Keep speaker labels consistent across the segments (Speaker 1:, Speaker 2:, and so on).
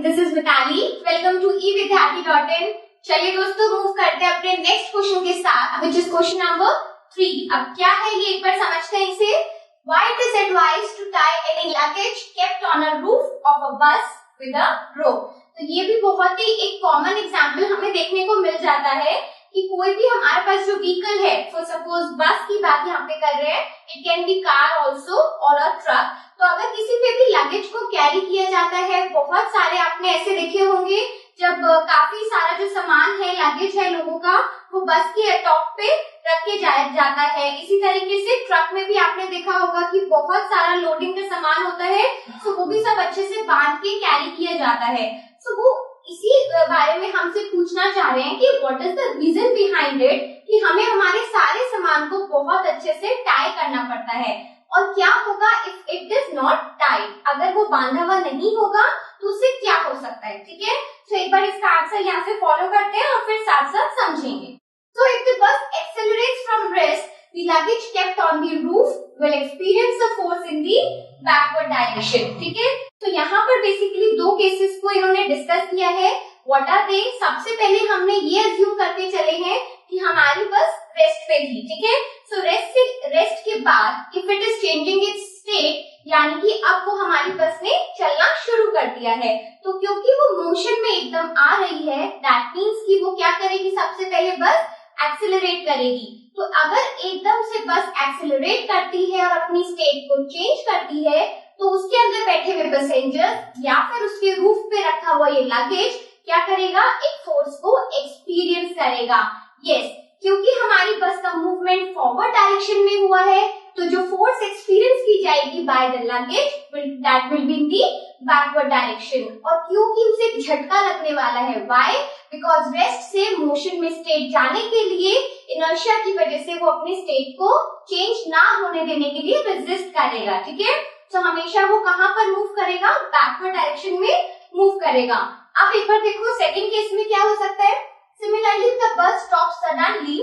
Speaker 1: This is Mitali. Welcome to evidyarthi.in। चलिए दोस्तों move करते हैं अपने नेक्स्ट क्वेश्चन के साथ, which is क्वेश्चन नंबर 3। अब क्या है ये एक बार समझते हैं इसे। Why it is advised to tie any luggage kept on a roof of a bus with a rope। तो ये भी बहुत ही एक कॉमन एग्जाम्पल हमें देखने को मिल जाता है कि कोई भी हमारे पास जो व्हीकल है, फॉर सपोज बस की बात यहाँ पे कर रहे हैं, it can be car also और अ ट्रक। तो अगर किसी पे भी लगेज को कैरी किया जाता है, बहुत सारे आपने ऐसे देखे होंगे जब काफी सारा जो सामान है, लगेज है लोगों का, वो बस के टॉप पे रख के जाता है। इसी तरीके से ट्रक में भी आपने देखा होगा कि बहुत सारा लोडिंग का सामान होता है, तो वो भी सब अच्छे से बांध के कैरी किया जाता है। तो वो इसी बारे में हमसे पूछना चाह रहे हैं कि what is the reason behind it, कि हमें हमारे सारे सामान को बहुत अच्छे से टाई करना पड़ता है। और क्या होगा if it is not Tide, अगर वो बांधा हुआ नहीं होगा तो उससे क्या हो सकता है। ठीक है, तो एक बार इसका आंसर यहाँ से फॉलो करते हैं और फिर साथ साथ समझेंगे। So if the bus accelerates from rest, the luggage kept on the roof will experience the force in the backward direction। ठीक है, तो यहाँ पर बेसिकली दो केसेस को इन्होंने डिस्कस किया है। What are they? सबसे पहले हमने ये अज्यूम करते चले हैं कि हमारी बस रेस्ट पे थी। ठीक है, सो रेस्ट के बाद if it is changing it's state, यानी कि अब वो हमारी बस ने चलना शुरू कर दिया है, तो क्योंकि वो मोशन में एकदम आ रही है, दैट मीन्स कि वो क्या करेगी, सबसे पहले बस एक्सेलरेट करेगी। तो अगर एकदम से बस एक्सेलरेट करती है और अपनी स्टेट को चेंज करती है, तो उसके अंदर बैठे हुए पैसेंजर्स या फिर उसके रूफ पे रखा हुआ ये लगेज क्या करेगा, एक फोर्स को एक्सपीरियंस करेगा। यस, क्योंकि हमारी बस का मूवमेंट फॉरवर्ड डायरेक्शन में हुआ है, तो जो फोर्स एक्सपीरियंस की जाएगी by the luggage that will be in the backward direction. और क्योंकि उसे झटका लगने वाला है, व्हाई, बिकॉज रेस्ट से मोशन में स्टेट जाने के लिए इनर्शिया की वजह से वो अपनी स्टेट को चेंज ना होने देने के लिए रेजिस्ट करेगा। ठीक है, तो हमेशा वो कहाँ पर मूव करेगा, बैकवर्ड डायरेक्शन में मूव करेगा। अब एक बार देखो सेकंड केस में क्या हो सकता है। Similarly, the bus stops suddenly,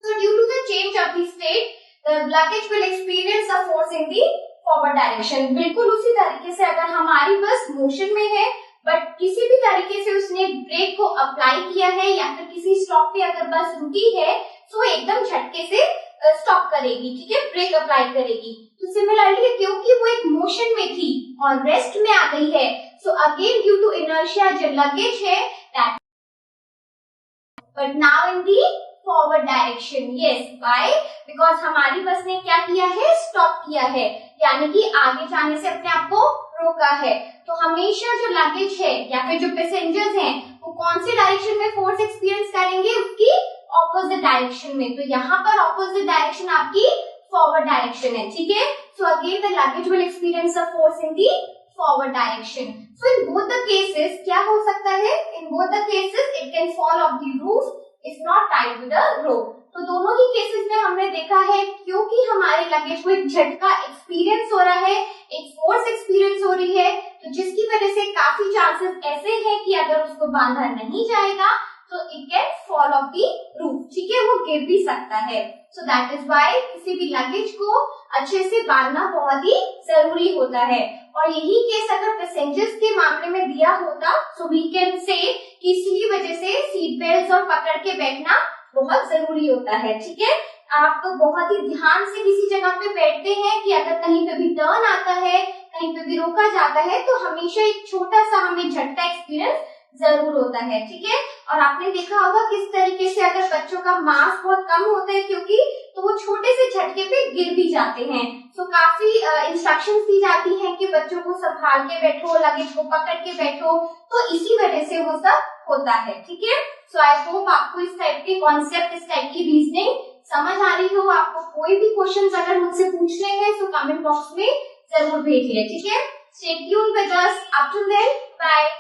Speaker 1: so due to the change of the state, the luggage will experience a force in the forward direction। बिल्कुल उसी तरीके से अगर हमारी बस मोशन में है बट किसी भी तरीके से उसने ब्रेक को अप्लाई किया है या फिर किसी स्टॉप पे अगर बस रुकी है, तो एकदम झटके से स्टॉप करेगी। ठीक है, ब्रेक अप्लाई करेगी। तो सिमिलरली क्योंकि वो एक मोशन में थी और रेस्ट में आ गई है, so again due to inertia जो लगेज है that but now in the forward direction. Yes, why, because हमारी बस ने क्या किया है, स्टॉप किया है, यानी कि आगे जाने से अपने आप को रोका है। तो हमेशा जो लगेज है या फिर जो पैसेंजर्स हैं, वो कौन सी डायरेक्शन में फोर्स एक्सपीरियंस करेंगे, उसकी ऑपोजिट डायरेक्शन में। तो यहाँ पर ऑपोजिट डायरेक्शन आपकी फॉरवर्ड डायरेक्शन है। ठीक है, so again the luggage will experience a force in the forward direction. So in both the cases क्या हो सकता है, in both the cases it can fall off the roof, is not tied with a rope. तो दोनों ही cases में हमने देखा है क्योंकि हमारे लगेज को एक झटका एक्सपीरियंस हो रहा है, एक फोर्स एक्सपीरियंस हो रही है, तो जिसकी वजह से काफी चांसेस ऐसे हैं कि अगर उसको बांधा नहीं जाएगा तो it can fall off the roof. ठीक है, वो गिर भी सकता है। सो दैट इज व्हाई किसी भी लगेज को अच्छे से बांधना बहुत ही जरूरी होता है। और यही केस अगर पैसेंजर्स के मामले में दिया होता, सो वी कैन से कि इसी वजह से सीट बेल्ट और पकड़ के बैठना बहुत जरूरी होता है। ठीक है, आप तो बहुत ही ध्यान से किसी जगह पे बैठते हैं कि अगर कहीं पे भी टर्न आता है, कहीं पे भी रोका जाता है, तो हमेशा एक छोटा सा हमें झटका एक्सपीरियंस जरूर होता है। ठीक है, और आपने देखा होगा किस तरीके से अगर बच्चों का मास बहुत कम होता है क्योंकि, तो वो छोटे से झटके पे गिर भी जाते हैं। तो काफी इंस्ट्रक्शंस दी जाती हैं कि बच्चों को संभाल के बैठो, लगेज को पकड़ के बैठो, तो इसी वजह से वो सब होता है। ठीक है, सो आई होप आपको इस टाइप के कॉन्सेप्ट, इस टाइप की रीजनिंग समझ आ रही हो। आपको कोई भी क्वेश्चन अगर मुझसे पूछने हैं तो कमेंट बॉक्स में जरूर भेजिए। ठीक है, stay tuned with us, up to then bye.